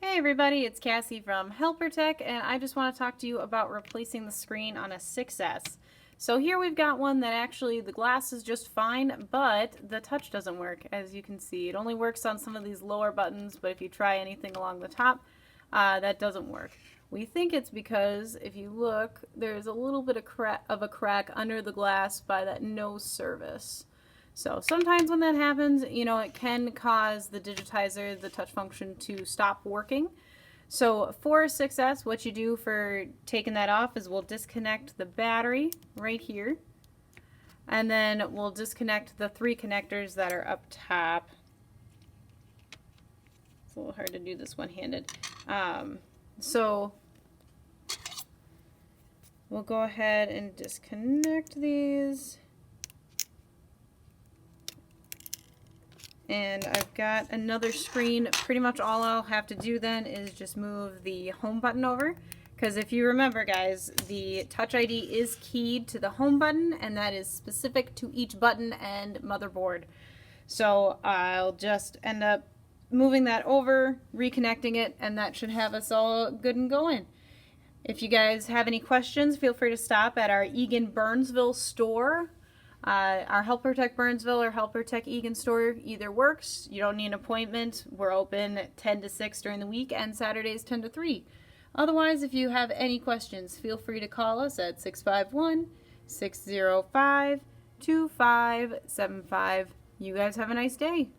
Hey everybody, it's Cassie from Helper Tech, and I just want to talk to you about replacing the screen on a 6S. So here we've got one that actually the glass is just fine, but the touch doesn't work, as you can see. It only works on some of these lower buttons, but if you try anything along the top, that doesn't work. We think it's because, if you look, there's a little bit of a crack under the glass by that no service. So sometimes when that happens, it can cause the digitizer, the touch function, to stop working. So for a 6S, what you do for taking that off is we'll disconnect the battery right here. And then we'll disconnect the 3 connectors that are up top. It's a little hard to do this one-handed. So we'll go ahead and disconnect these. And I've got another screen. Pretty much all I'll have to do then is just move the home button over. Because if you remember, guys, the Touch ID is keyed to the home button, and that is specific to each button and motherboard. So I'll just end up moving that over, reconnecting it, and that should have us all good and going. If you guys have any questions, feel free to stop at our Eagan Burnsville store. Our Helper Tech Burnsville or Helper Tech Eagan store either works. You don't need an appointment. We're open 10 to 6 during the week and Saturdays 10 to 3. Otherwise, if you have any questions, feel free to call us at 651-605-2575. You guys have a nice day.